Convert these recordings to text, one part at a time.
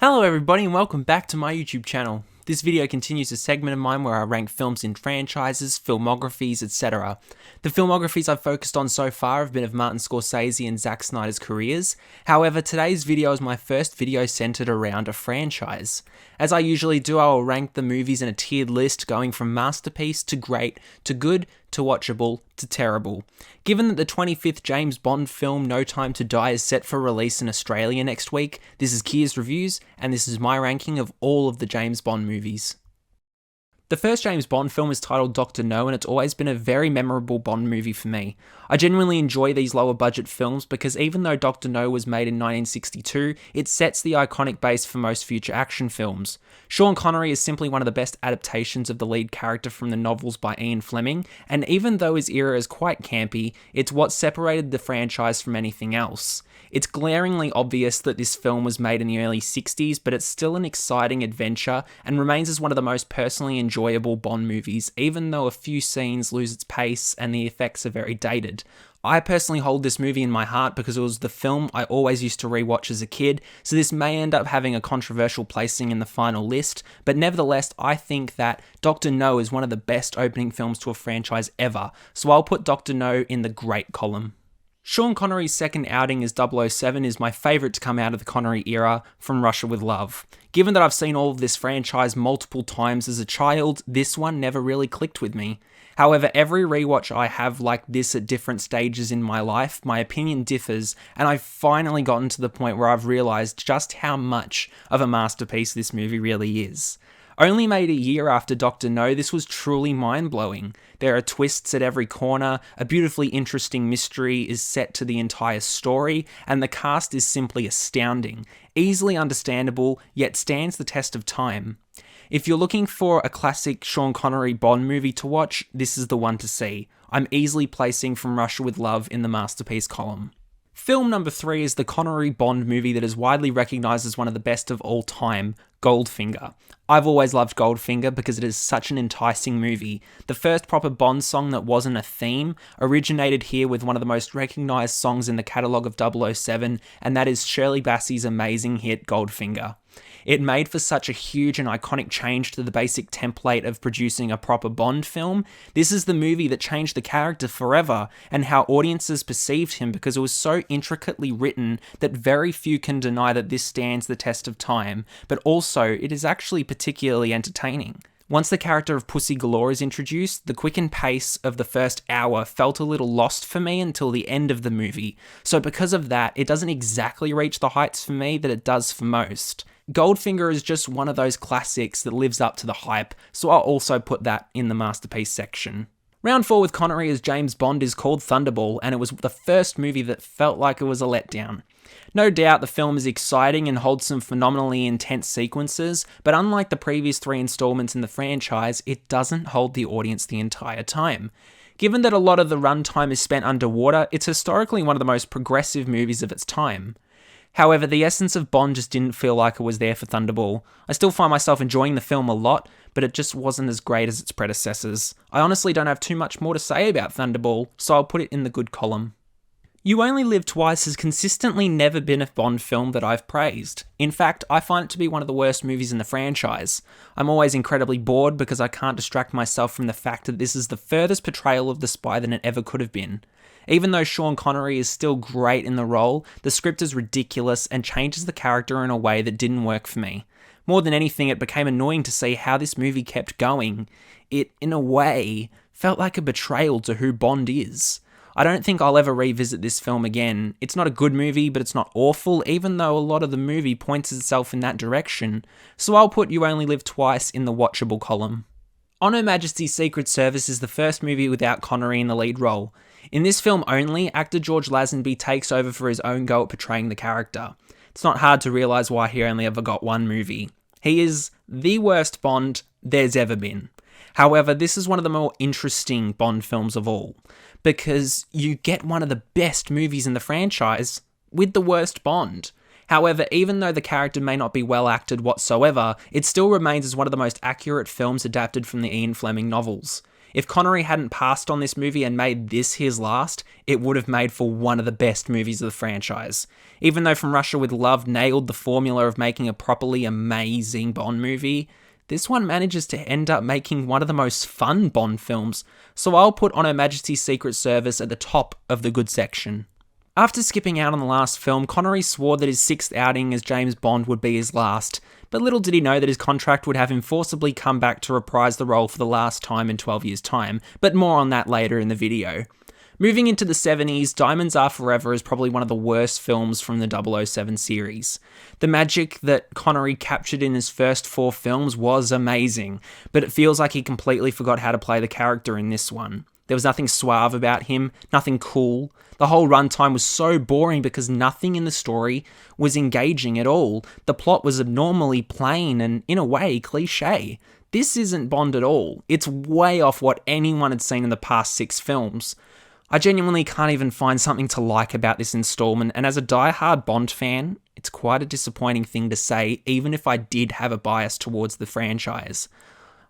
Hello everybody and welcome back to my YouTube channel. This video continues a segment of mine where I rank films in franchises, filmographies, etc. The filmographies I've focused on so far have been of Martin Scorsese and Zack Snyder's careers. However, today's video is my first video centered around a franchise. As I usually do, I will rank the movies in a tiered list going from masterpiece to great, to good, to watchable, to terrible. Given that the 25th James Bond film No Time to Die is set for release in Australia next week, this is Kier's Reviews, and this is my ranking of all of the James Bond movies. The first James Bond film is titled Dr. No, and it's always been a very memorable Bond movie for me. I genuinely enjoy these lower budget films because even though Dr. No was made in 1962, it sets the iconic base for most future action films. Sean Connery is simply one of the best adaptations of the lead character from the novels by Ian Fleming, and even though his era is quite campy, it's what separated the franchise from anything else. It's glaringly obvious that this film was made in the early 60s, but it's still an exciting adventure and remains as one of the most personally enjoyable Bond movies, even though a few scenes lose its pace and the effects are very dated. I personally hold this movie in my heart because it was the film I always used to rewatch as a kid, so this may end up having a controversial placing in the final list, but nevertheless I think that Dr. No is one of the best opening films to a franchise ever, so I'll put Dr. No in the great column. Sean Connery's second outing as 007 is my favourite to come out of the Connery era from Russia with Love. Given that I've seen all of this franchise multiple times as a child, this one never really clicked with me. However, every rewatch I have like this at different stages in my life, my opinion differs, and I've finally gotten to the point where I've realised just how much of a masterpiece this movie really is. Only made a year after Dr. No, this was truly mind-blowing. There are twists at every corner, a beautifully interesting mystery is set to the entire story, and the cast is simply astounding. Easily understandable, yet stands the test of time. If you're looking for a classic Sean Connery Bond movie to watch, this is the one to see. I'm easily placing From Russia with Love in the masterpiece column. Film number 3 is the Connery Bond movie that is widely recognised as one of the best of all time, Goldfinger. I've always loved Goldfinger because it is such an enticing movie. The first proper Bond song that wasn't a theme originated here with one of the most recognised songs in the catalogue of 007, and that is Shirley Bassey's amazing hit Goldfinger. It made for such a huge and iconic change to the basic template of producing a proper Bond film. This is the movie that changed the character forever and how audiences perceived him because it was so intricately written that very few can deny that this stands the test of time, but also it is actually particularly entertaining. Once the character of Pussy Galore is introduced, the quickened pace of the first hour felt a little lost for me until the end of the movie, so because of that, it doesn't exactly reach the heights for me that it does for most. Goldfinger is just one of those classics that lives up to the hype, so I'll also put that in the masterpiece section. Round 4 with Connery as James Bond is called Thunderball, and it was the first movie that felt like it was a letdown. No doubt the film is exciting and holds some phenomenally intense sequences, but unlike the previous 3 installments in the franchise, it doesn't hold the audience the entire time. Given that a lot of the runtime is spent underwater, it's historically one of the most progressive movies of its time. However, the essence of Bond just didn't feel like it was there for Thunderball. I still find myself enjoying the film a lot, but it just wasn't as great as its predecessors. I honestly don't have too much more to say about Thunderball, so I'll put it in the good column. You Only Live Twice has consistently never been a Bond film that I've praised. In fact, I find it to be one of the worst movies in the franchise. I'm always incredibly bored because I can't distract myself from the fact that this is the furthest portrayal of the spy than it ever could have been. Even though Sean Connery is still great in the role, the script is ridiculous and changes the character in a way that didn't work for me. More than anything, it became annoying to see how this movie kept going. It, in a way, felt like a betrayal to who Bond is. I don't think I'll ever revisit this film again. It's not a good movie, but it's not awful, even though a lot of the movie points itself in that direction. So I'll put You Only Live Twice in the watchable column. On Her Majesty's Secret Service is the first movie without Connery in the lead role. In this film only, actor George Lazenby takes over for his own go at portraying the character. It's not hard to realise why he only ever got one movie. He is the worst Bond there's ever been. However, this is one of the more interesting Bond films of all, because you get one of the best movies in the franchise with the worst Bond. However, even though the character may not be well acted whatsoever, it still remains as one of the most accurate films adapted from the Ian Fleming novels. If Connery hadn't passed on this movie and made this his last, it would have made for one of the best movies of the franchise. Even though From Russia with Love nailed the formula of making a properly amazing Bond movie, this one manages to end up making one of the most fun Bond films, so I'll put On Her Majesty's Secret Service at the top of the good section. After skipping out on the last film, Connery swore that his 6th outing as James Bond would be his last, but little did he know that his contract would have him forcibly come back to reprise the role for the last time in 12 years' time, but more on that later in the video. Moving into the 70s, Diamonds Are Forever is probably one of the worst films from the 007 series. The magic that Connery captured in his first 4 films was amazing, but it feels like he completely forgot how to play the character in this one. There was nothing suave about him, nothing cool. The whole runtime was so boring because nothing in the story was engaging at all. The plot was abnormally plain and, in a way, cliche. This isn't Bond at all. It's way off what anyone had seen in the past 6 films. I genuinely can't even find something to like about this installment, and as a die-hard Bond fan, it's quite a disappointing thing to say, even if I did have a bias towards the franchise.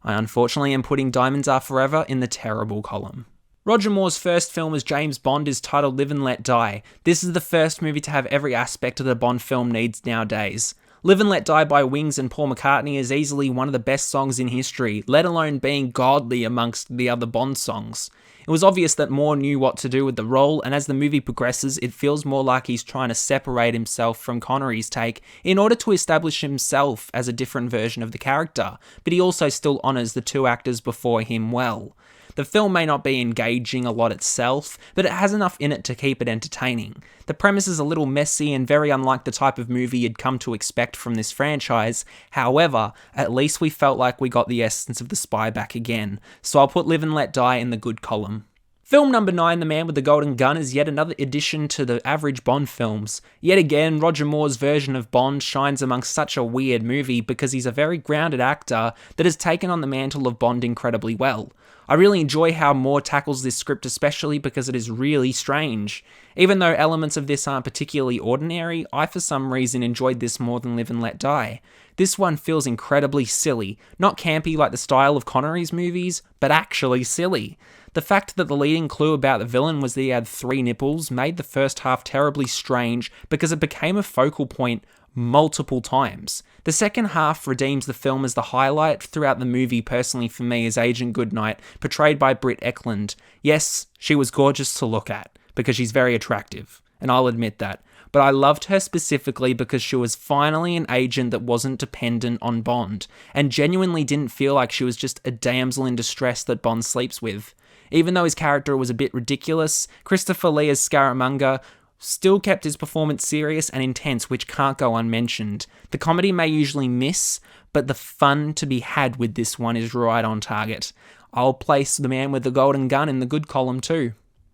I unfortunately am putting Diamonds Are Forever in the terrible column. Roger Moore's first film as James Bond is titled Live and Let Die. This is the first movie to have every aspect of the Bond film needs nowadays. Live and Let Die by Wings and Paul McCartney is easily one of the best songs in history, let alone being godly amongst the other Bond songs. It was obvious that Moore knew what to do with the role, and as the movie progresses, it feels more like he's trying to separate himself from Connery's take in order to establish himself as a different version of the character, but he also still honours the 2 actors before him well. The film may not be engaging a lot itself, but it has enough in it to keep it entertaining. The premise is a little messy and very unlike the type of movie you'd come to expect from this franchise. However, at least we felt like we got the essence of the spy back again, so I'll put Live and Let Die in the good column. Film number 9, The Man with the Golden Gun, is yet another addition to the average Bond films. Yet again, Roger Moore's version of Bond shines amongst such a weird movie because he's a very grounded actor that has taken on the mantle of Bond incredibly well. I really enjoy how Moore tackles this script, especially because it is really strange. Even though elements of this aren't particularly ordinary, I for some reason enjoyed this more than Live and Let Die. This one feels incredibly silly, not campy like the style of Connery's movies, but actually silly. The fact that the leading clue about the villain was that he had 3 nipples made the first half terribly strange because it became a focal point multiple times. The second half redeems the film as the highlight throughout the movie personally for me as Agent Goodnight, portrayed by Britt Ekland. Yes, she was gorgeous to look at, because she's very attractive, and I'll admit that. But I loved her specifically because she was finally an agent that wasn't dependent on Bond, and genuinely didn't feel like she was just a damsel in distress that Bond sleeps with. Even though his character was a bit ridiculous, Christopher Lee as Scaramanga still kept his performance serious and intense, which can't go unmentioned. The comedy may usually miss, but the fun to be had with this one is right on target. I'll place The Man with the Golden Gun in the good column too.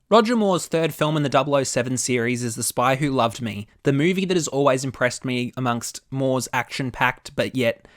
Roger Moore's third film in the 007 series is The Spy Who Loved Me, the movie that has always impressed me amongst Moore's action-packed but yet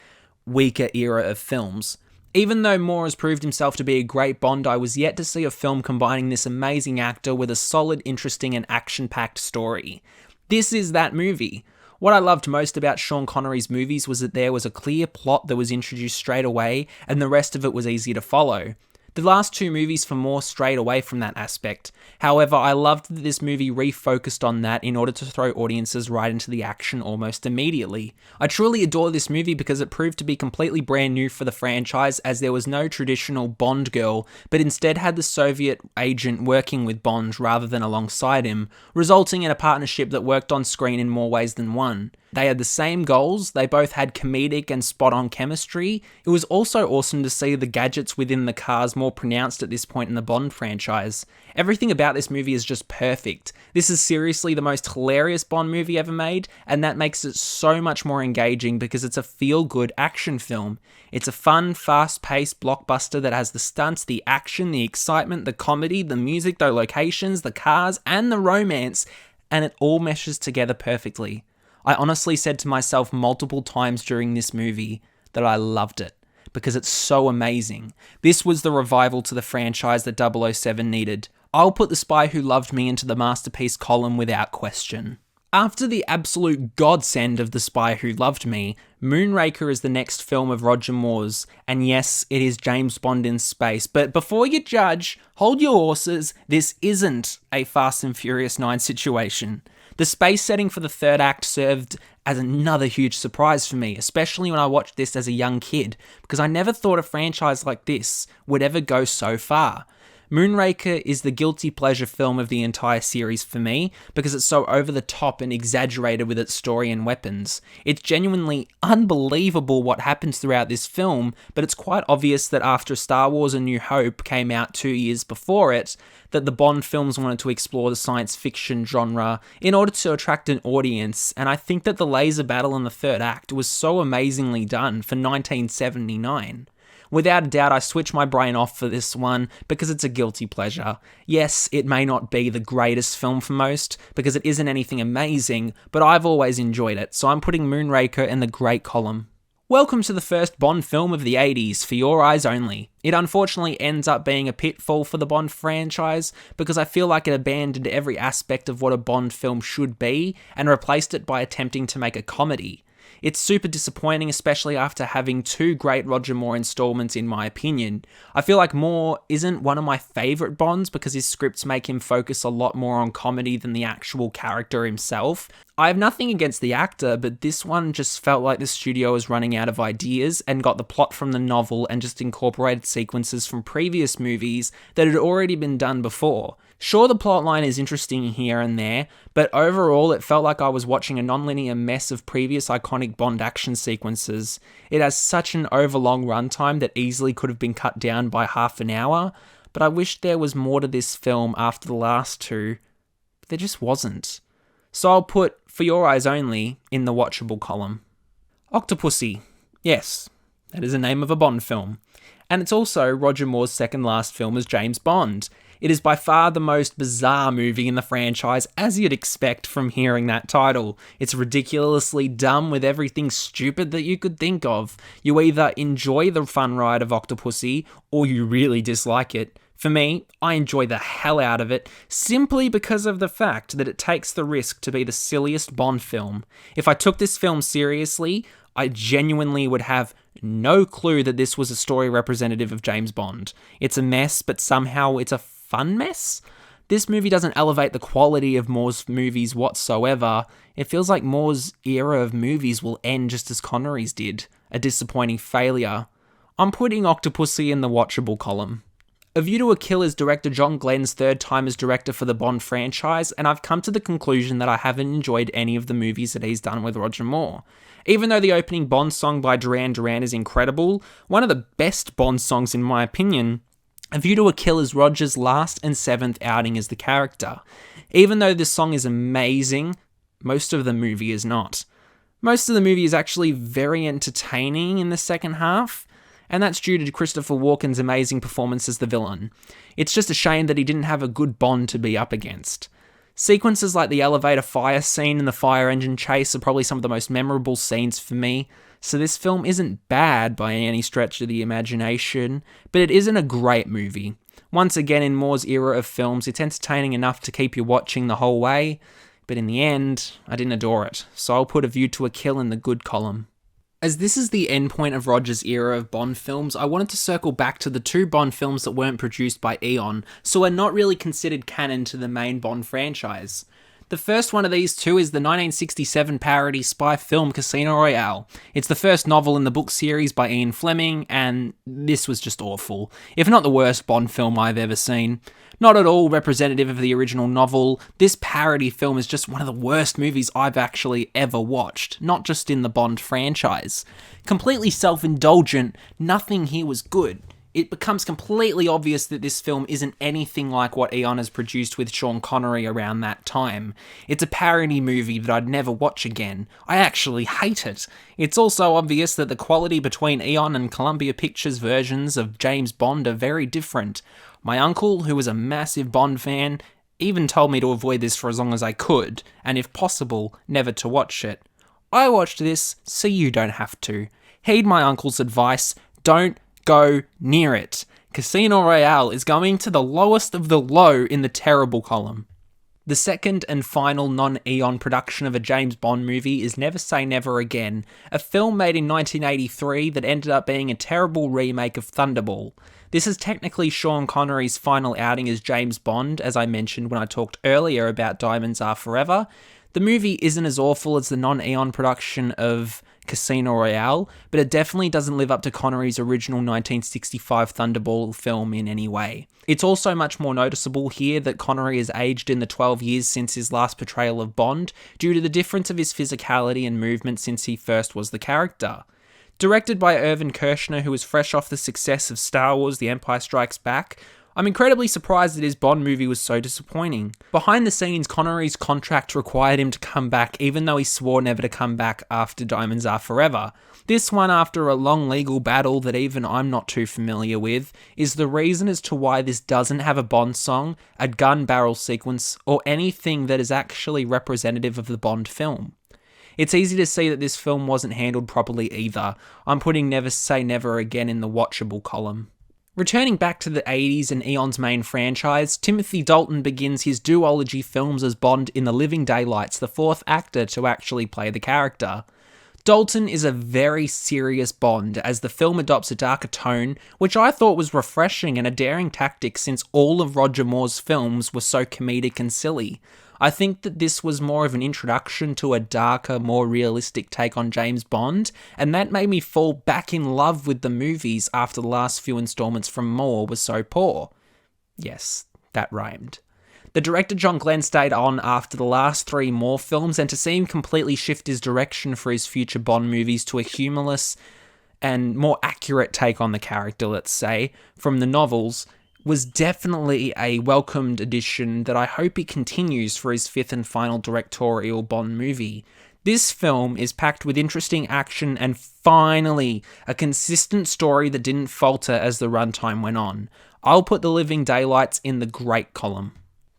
weaker era of films. Even though Moore has proved himself to be a great Bond, I was yet to see a film combining this amazing actor with a solid, interesting and action-packed story. This is that movie. What I loved most about Sean Connery's movies was that there was a clear plot that was introduced straight away, and the rest of it was easy to follow. The last 2 movies for Moore strayed away from that aspect. However, I loved that this movie refocused on that in order to throw audiences right into the action almost immediately. I truly adore this movie because it proved to be completely brand new for the franchise, as there was no traditional Bond girl, but instead had the Soviet agent working with Bond rather than alongside him, resulting in a partnership that worked on screen in more ways than one. They had the same goals, they both had comedic and spot-on chemistry. It was also awesome to see the gadgets within the cars more pronounced at this point in the Bond franchise. Everything about this movie is just perfect. This is seriously the most hilarious Bond movie ever made, and that makes it so much more engaging because it's a feel-good action film. It's a fun, fast-paced blockbuster that has the stunts, the action, the excitement, the comedy, the music, the locations, the cars, and the romance, and it all meshes together perfectly. I honestly said to myself multiple times during this movie that I loved it, because it's so amazing. This was the revival to the franchise that 007 needed. I'll put The Spy Who Loved Me into the masterpiece column without question. After the absolute godsend of The Spy Who Loved Me, Moonraker is the next film of Roger Moore's, and yes, it is James Bond in space, but before you judge, hold your horses, this isn't a Fast and Furious 9 situation. The space setting for the third act served as another huge surprise for me, especially when I watched this as a young kid, because I never thought a franchise like this would ever go so far. Moonraker is the guilty pleasure film of the entire series for me because it's so over the top and exaggerated with its story and weapons. It's genuinely unbelievable what happens throughout this film, but it's quite obvious that after Star Wars A New Hope came out 2 years before it, that the Bond films wanted to explore the science fiction genre in order to attract an audience, and I think that the laser battle in the third act was so amazingly done for 1979. Without a doubt, I switch my brain off for this one because it's a guilty pleasure. Yes, it may not be the greatest film for most because it isn't anything amazing, but I've always enjoyed it, so I'm putting Moonraker in the great column. Welcome to the first Bond film of the 80s, for your eyes only. It unfortunately ends up being a pitfall for the Bond franchise because I feel like it abandoned every aspect of what a Bond film should be and replaced it by attempting to make a comedy. It's super disappointing, especially after having 2 great Roger Moore installments in my opinion. I feel like Moore isn't one of my favourite Bonds because his scripts make him focus a lot more on comedy than the actual character himself. I have nothing against the actor, but this one just felt like the studio was running out of ideas and got the plot from the novel and just incorporated sequences from previous movies that had already been done before. Sure, the plotline is interesting here and there, but overall it felt like I was watching a non-linear mess of previous iconic Bond action sequences. It has such an overlong runtime that easily could have been cut down by half an hour, but I wish there was more to this film after the last 2, but there just wasn't. So I'll put For Your Eyes Only in the watchable column. Octopussy. Yes, that is the name of a Bond film. And it's also Roger Moore's second last film as James Bond. It is by far the most bizarre movie in the franchise, as you'd expect from hearing that title. It's ridiculously dumb with everything stupid that you could think of. You either enjoy the fun ride of Octopussy, or you really dislike it. For me, I enjoy the hell out of it, simply because of the fact that it takes the risk to be the silliest Bond film. If I took this film seriously, I genuinely would have no clue that this was a story representative of James Bond. It's a mess, but somehow it's a fun mess? This movie doesn't elevate the quality of Moore's movies whatsoever. It feels like Moore's era of movies will end just as Connery's did, a disappointing failure. I'm putting Octopussy in the watchable column. A View to a Kill is director John Glenn's third time as director for the Bond franchise, and I've come to the conclusion that I haven't enjoyed any of the movies that he's done with Roger Moore. Even though the opening Bond song by Duran Duran is incredible, one of the best Bond songs in my opinion, A View to a Kill is Roger's last and 7th outing as the character. Even though this song is amazing, most of the movie is not. Most of the movie is actually very entertaining in the second half, and that's due to Christopher Walken's amazing performance as the villain. It's just a shame that he didn't have a good Bond to be up against. Sequences like the elevator fire scene and the fire engine chase are probably some of the most memorable scenes for me, so this film isn't bad by any stretch of the imagination, but it isn't a great movie. Once again, in Moore's era of films, it's entertaining enough to keep you watching the whole way, but in the end, I didn't adore it, so I'll put A View to a Kill in the good column. As this is the endpoint of Roger's era of Bond films, I wanted to circle back to the 2 Bond films that weren't produced by Eon, so are not really considered canon to the main Bond franchise. The first one of these 2 is the 1967 parody spy film Casino Royale. It's the first novel in the book series by Ian Fleming, and this was just awful, if not the worst Bond film I've ever seen. Not at all representative of the original novel, this parody film is just one of the worst movies I've actually ever watched, not just in the Bond franchise. Completely self-indulgent, nothing here was good. It becomes completely obvious that this film isn't anything like what Eon has produced with Sean Connery around that time. It's a parody movie that I'd never watch again. I actually hate it. It's also obvious that the quality between Eon and Columbia Pictures versions of James Bond are very different. My uncle, who was a massive Bond fan, even told me to avoid this for as long as I could, and if possible, never to watch it. I watched this, so you don't have to. Heed my uncle's advice, don't go near it. Casino Royale is going to the lowest of the low in the terrible column. The second and final non-Eon production of a James Bond movie is Never Say Never Again, a film made in 1983 that ended up being a terrible remake of Thunderball. This is technically Sean Connery's final outing as James Bond, as I mentioned when I talked earlier about Diamonds Are Forever. The movie isn't as awful as the non-Eon production of Casino Royale, but it definitely doesn't live up to Connery's original 1965 Thunderball film in any way. It's also much more noticeable here that Connery has aged in the 12 years since his last portrayal of Bond, due to the difference of his physicality and movement since he first was the character. Directed by Irvin Kershner, who was fresh off the success of Star Wars The Empire Strikes Back, I'm incredibly surprised that his Bond movie was so disappointing. Behind the scenes, Connery's contract required him to come back, even though he swore never to come back after Diamonds Are Forever. This one, after a long legal battle that even I'm not too familiar with, is the reason as to why this doesn't have a Bond song, a gun barrel sequence, or anything that is actually representative of the Bond film. It's easy to see that this film wasn't handled properly either. I'm putting Never Say Never Again in the watchable column. Returning back to the 80s and Eon's main franchise, Timothy Dalton begins his duology films as Bond in The Living Daylights, the fourth actor to actually play the character. Dalton is a very serious Bond, as the film adopts a darker tone, which I thought was refreshing and a daring tactic since all of Roger Moore's films were so comedic and silly. I think that this was more of an introduction to a darker, more realistic take on James Bond, and that made me fall back in love with the movies after the last few installments from Moore were so poor. Yes, that rhymed. The director John Glenn stayed on after the last three Moore films, and to see him completely shift his direction for his future Bond movies to a humorless and more accurate take on the character, let's say, from the novels, was definitely a welcomed addition that I hope he continues for his fifth and final directorial Bond movie. This film is packed with interesting action and finally a consistent story that didn't falter as the runtime went on. I'll put The Living Daylights in the great column.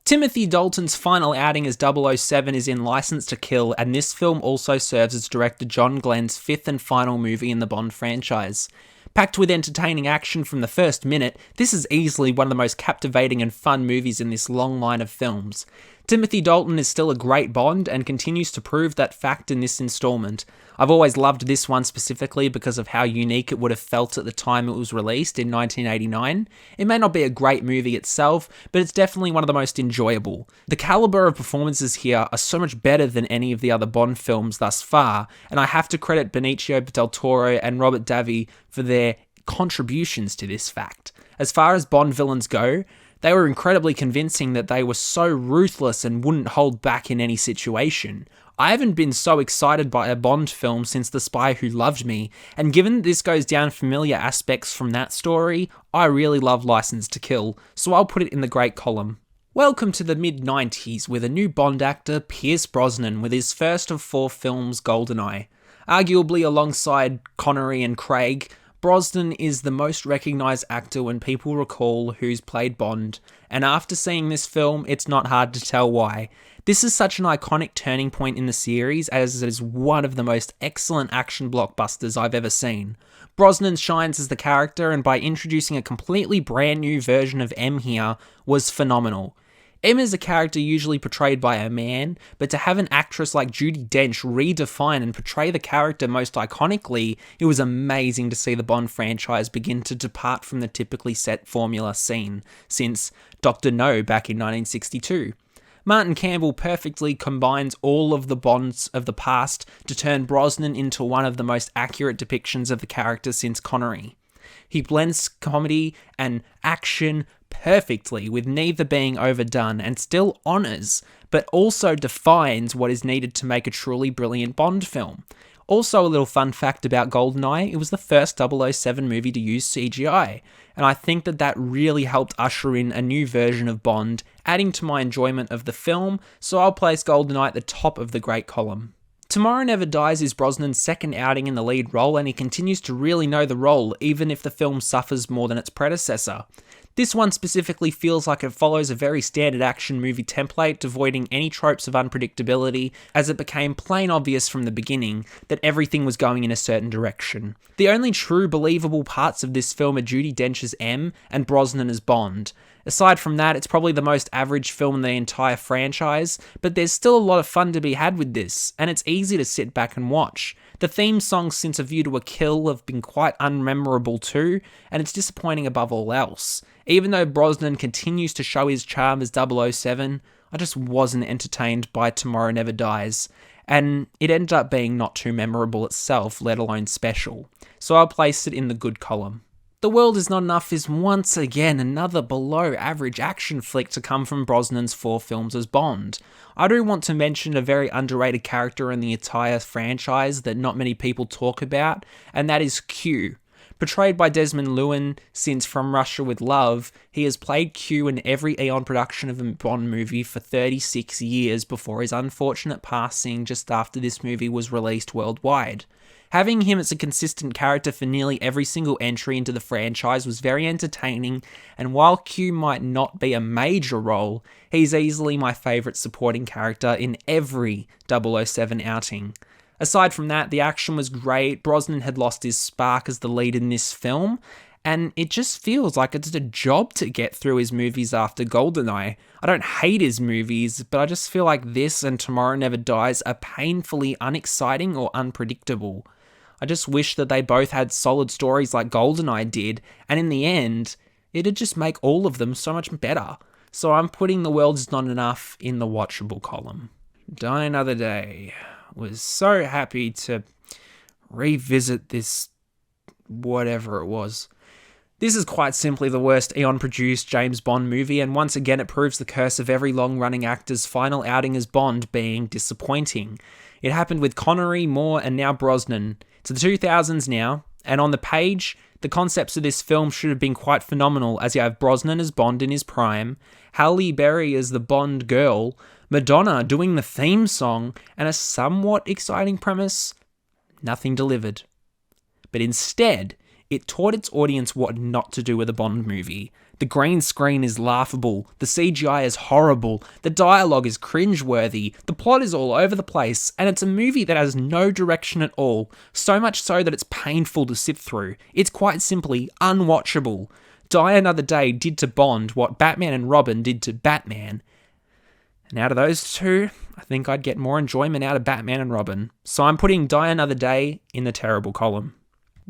Timothy Dalton's final outing as 007 is in License to Kill, and this film also serves as director John Glenn's fifth and final movie in the Bond franchise. Packed with entertaining action from the first minute, this is easily one of the most captivating and fun movies in this long line of films. Timothy Dalton is still a great Bond and continues to prove that fact in this installment. I've always loved this one specifically because of how unique it would have felt at the time it was released in 1989. It may not be a great movie itself, but it's definitely one of the most enjoyable. The caliber of performances here are so much better than any of the other Bond films thus far, and I have to credit Benicio del Toro and Robert Davi for their contributions to this fact. As far as Bond villains go, they were incredibly convincing that they were so ruthless and wouldn't hold back in any situation. I haven't been so excited by a Bond film since The Spy Who Loved Me, and given that this goes down familiar aspects from that story, I really love License to Kill, so I'll put it in the great column. Welcome to the mid-90s with a new Bond actor, Pierce Brosnan, with his first of 4 films, GoldenEye. Arguably alongside Connery and Craig, Brosnan is the most recognised actor when people recall who's played Bond, and after seeing this film, it's not hard to tell why. This is such an iconic turning point in the series, as it is one of the most excellent action blockbusters I've ever seen. Brosnan shines as the character, and by introducing a completely brand new version of M here, was phenomenal. M is a character usually portrayed by a man, but to have an actress like Judi Dench redefine and portray the character most iconically, it was amazing to see the Bond franchise begin to depart from the typically set formula seen since Dr. No back in 1962. Martin Campbell perfectly combines all of the Bonds of the past to turn Brosnan into one of the most accurate depictions of the character since Connery. He blends comedy and action perfectly, with neither being overdone, and still honours, but also defines what is needed to make a truly brilliant Bond film. Also, a little fun fact about GoldenEye, it was the first 007 movie to use CGI, and I think that really helped usher in a new version of Bond, adding to my enjoyment of the film, so I'll place GoldenEye at the top of the great column. Tomorrow Never Dies is Brosnan's second outing in the lead role, and he continues to really know the role, even if the film suffers more than its predecessor. This one specifically feels like it follows a very standard action movie template, avoiding any tropes of unpredictability, as it became plain obvious from the beginning that everything was going in a certain direction. The only true believable parts of this film are Judi Dench's M and Brosnan as Bond, Aside from that, it's probably the most average film in the entire franchise, but there's still a lot of fun to be had with this, and it's easy to sit back and watch. The theme songs since A View to a Kill have been quite unmemorable too, and it's disappointing above all else. Even though Brosnan continues to show his charm as 007, I just wasn't entertained by Tomorrow Never Dies, and it ended up being not too memorable itself, let alone special. So I'll place it in the good column. The World Is Not Enough is once again another below average action flick to come from Brosnan's 4 films as Bond. I do want to mention a very underrated character in the entire franchise that not many people talk about, and that is Q. Portrayed by Desmond Llewellyn since From Russia with Love, he has played Q in every Eon production of a Bond movie for 36 years before his unfortunate passing just after this movie was released worldwide. Having him as a consistent character for nearly every single entry into the franchise was very entertaining, and while Q might not be a major role, he's easily my favourite supporting character in every 007 outing. Aside from that, the action was great. Brosnan had lost his spark as the lead in this film, and it just feels like it's a job to get through his movies after GoldenEye. I don't hate his movies, but I just feel like this and Tomorrow Never Dies are painfully unexciting or unpredictable. I just wish that they both had solid stories like GoldenEye did, and in the end, it'd just make all of them so much better. So I'm putting The World Is Not Enough in the watchable column. Die Another Day. Was so happy to revisit this whatever it was. This is quite simply the worst Eon-produced James Bond movie, and once again it proves the curse of every long-running actor's final outing as Bond being disappointing. It happened with Connery, Moore, and now Brosnan. It's the 2000s now, and on the page, the concepts of this film should have been quite phenomenal, as you have Brosnan as Bond in his prime, Halle Berry as the Bond girl, Madonna doing the theme song, and a somewhat exciting premise. Nothing delivered. But instead, it taught its audience what not to do with a Bond movie. The green screen is laughable, the CGI is horrible, the dialogue is cringeworthy, the plot is all over the place, and it's a movie that has no direction at all, so much so that it's painful to sit through. It's quite simply unwatchable. Die Another Day did to Bond what Batman and Robin did to Batman. And out of those two, I think I'd get more enjoyment out of Batman and Robin. So I'm putting Die Another Day in the terrible column.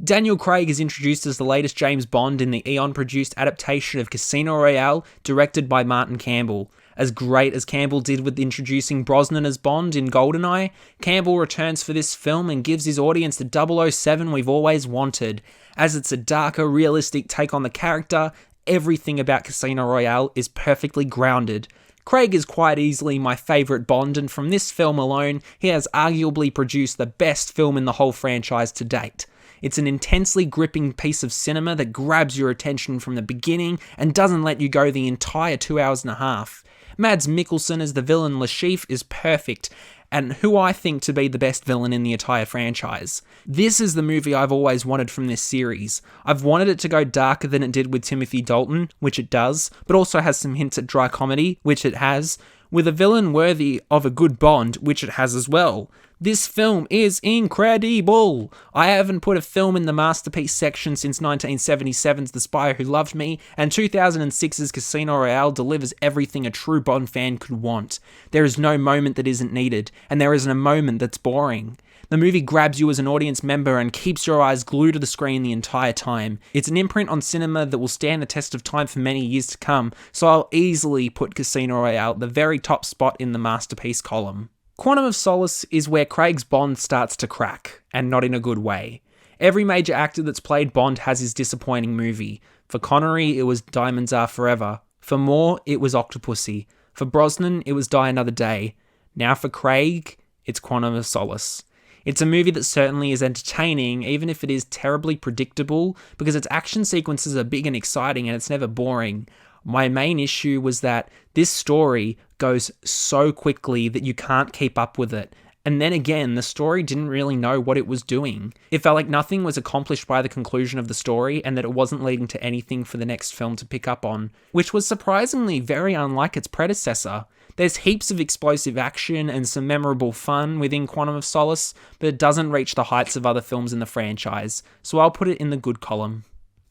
Daniel Craig is introduced as the latest James Bond in the Eon-produced adaptation of Casino Royale, directed by Martin Campbell. As great as Campbell did with introducing Brosnan as Bond in GoldenEye, Campbell returns for this film and gives his audience the 007 we've always wanted. As it's a darker, realistic take on the character, everything about Casino Royale is perfectly grounded. Craig is quite easily my favourite Bond, and from this film alone, he has arguably produced the best film in the whole franchise to date. It's an intensely gripping piece of cinema that grabs your attention from the beginning and doesn't let you go the entire 2 hours and a half. Mads Mikkelsen as the villain Lashif is perfect, and who I think to be the best villain in the entire franchise. This is the movie I've always wanted from this series. I've wanted it to go darker than it did with Timothy Dalton, which it does, but also has some hints at dry comedy, which it has, with a villain worthy of a good Bond, which it has as well. This film is incredible! I haven't put a film in the masterpiece section since 1977's The Spy Who Loved Me, and 2006's Casino Royale delivers everything a true Bond fan could want. There is no moment that isn't needed, and there isn't a moment that's boring. The movie grabs you as an audience member and keeps your eyes glued to the screen the entire time. It's an imprint on cinema that will stand the test of time for many years to come, so I'll easily put Casino Royale at the very top spot in the masterpiece column. Quantum of Solace is where Craig's Bond starts to crack, and not in a good way. Every major actor that's played Bond has his disappointing movie. For Connery, it was Diamonds Are Forever. For Moore, it was Octopussy. For Brosnan, it was Die Another Day. Now for Craig, it's Quantum of Solace. It's a movie that certainly is entertaining, even if it is terribly predictable, because its action sequences are big and exciting and it's never boring. My main issue was that this story goes so quickly that you can't keep up with it. And then again, the story didn't really know what it was doing. It felt like nothing was accomplished by the conclusion of the story and that it wasn't leading to anything for the next film to pick up on, which was surprisingly very unlike its predecessor. There's heaps of explosive action and some memorable fun within Quantum of Solace, but it doesn't reach the heights of other films in the franchise, so I'll put it in the good column.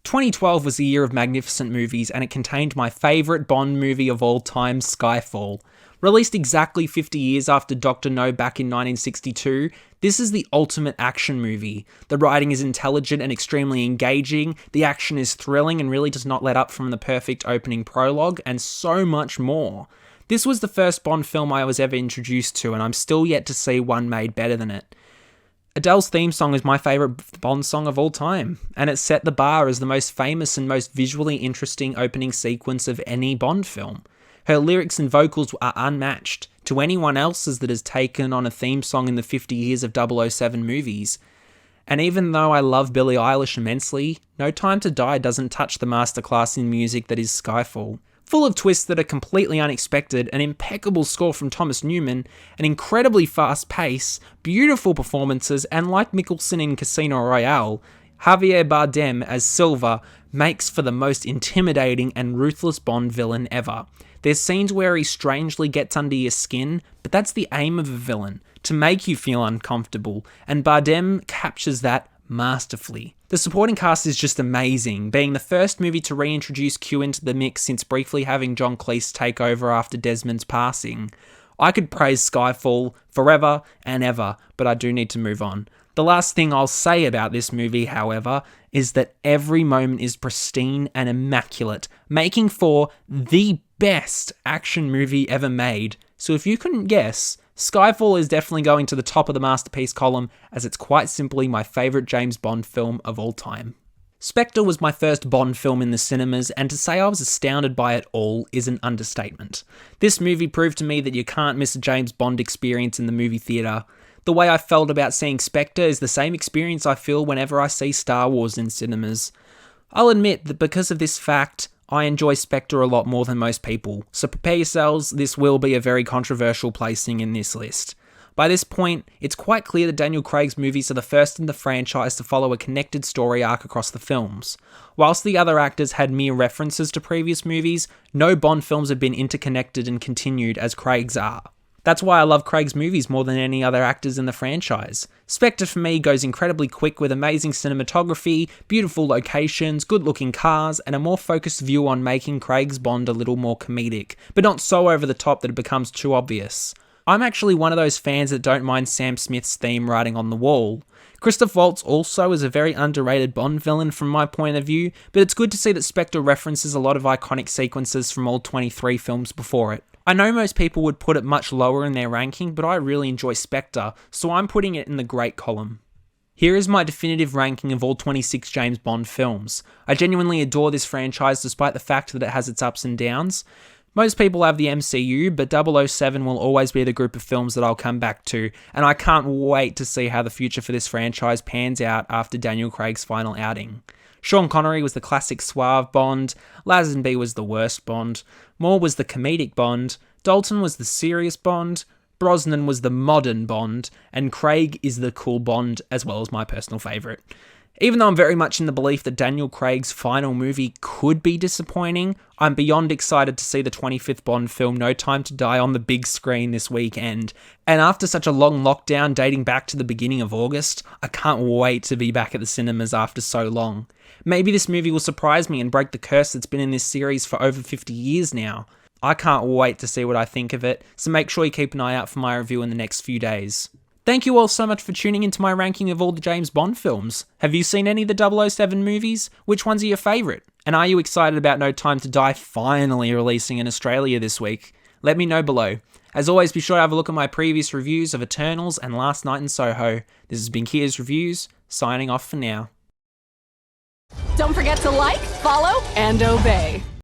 2012 was the year of magnificent movies, and it contained my favourite Bond movie of all time, Skyfall. Released exactly 50 years after Dr. No back in 1962, this is the ultimate action movie. The writing is intelligent and extremely engaging, the action is thrilling and really does not let up from the perfect opening prologue, and so much more. This was the first Bond film I was ever introduced to, and I'm still yet to see one made better than it. Adele's theme song is my favourite Bond song of all time, and it set the bar as the most famous and most visually interesting opening sequence of any Bond film. Her lyrics and vocals are unmatched to anyone else's that has taken on a theme song in the 50 years of 007 movies. And even though I love Billie Eilish immensely, No Time to Die doesn't touch the masterclass in music that is Skyfall. Full of twists that are completely unexpected, an impeccable score from Thomas Newman, an incredibly fast pace, beautiful performances, and like Mikkelsen in Casino Royale, Javier Bardem as Silva makes for the most intimidating and ruthless Bond villain ever. There's scenes where he strangely gets under your skin, but that's the aim of a villain, to make you feel uncomfortable, and Bardem captures that masterfully. The supporting cast is just amazing, being the first movie to reintroduce Q into the mix since briefly having John Cleese take over after Desmond's passing. I could praise Skyfall forever and ever, but I do need to move on. The last thing I'll say about this movie, however, is that every moment is pristine and immaculate, making for the best action movie ever made. So if you couldn't guess, Skyfall is definitely going to the top of the masterpiece column, as it's quite simply my favourite James Bond film of all time. Spectre was my first Bond film in the cinemas, and to say I was astounded by it all is an understatement. This movie proved to me that you can't miss a James Bond experience in the movie theatre. The way I felt about seeing Spectre is the same experience I feel whenever I see Star Wars in cinemas. I'll admit that because of this fact, I enjoy Spectre a lot more than most people, so prepare yourselves, this will be a very controversial placing in this list. By this point, it's quite clear that Daniel Craig's movies are the first in the franchise to follow a connected story arc across the films. Whilst the other actors had mere references to previous movies, no Bond films have been interconnected and continued as Craig's are. That's why I love Craig's movies more than any other actors in the franchise. Spectre for me goes incredibly quick with amazing cinematography, beautiful locations, good-looking cars, and a more focused view on making Craig's Bond a little more comedic, but not so over the top that it becomes too obvious. I'm actually one of those fans that don't mind Sam Smith's theme writing on the wall. Christoph Waltz also is a very underrated Bond villain from my point of view, but it's good to see that Spectre references a lot of iconic sequences from all 23 films before it. I know most people would put it much lower in their ranking, but I really enjoy Spectre, so I'm putting it in the great column. Here is my definitive ranking of all 26 James Bond films. I genuinely adore this franchise despite the fact that it has its ups and downs. Most people have the MCU, but 007 will always be the group of films that I'll come back to, and I can't wait to see how the future for this franchise pans out after Daniel Craig's final outing. Sean Connery was the classic suave Bond, Lazenby was the worst Bond, Moore was the comedic Bond, Dalton was the serious Bond, Brosnan was the modern Bond, and Craig is the cool Bond, as well as my personal favourite. Even though I'm very much in the belief that Daniel Craig's final movie could be disappointing, I'm beyond excited to see the 25th Bond film No Time to Die on the big screen this weekend. And after such a long lockdown dating back to the beginning of August, I can't wait to be back at the cinemas after so long. Maybe this movie will surprise me and break the curse that's been in this series for over 50 years now. I can't wait to see what I think of it, so make sure you keep an eye out for my review in the next few days. Thank you all so much for tuning into my ranking of all the James Bond films. Have you seen any of the 007 movies? Which ones are your favourite? And are you excited about No Time to Die finally releasing in Australia this week? Let me know below. As always, be sure to have a look at my previous reviews of Eternals and Last Night in Soho. This has been Kia's Reviews, signing off for now. Don't forget to like, follow, and obey.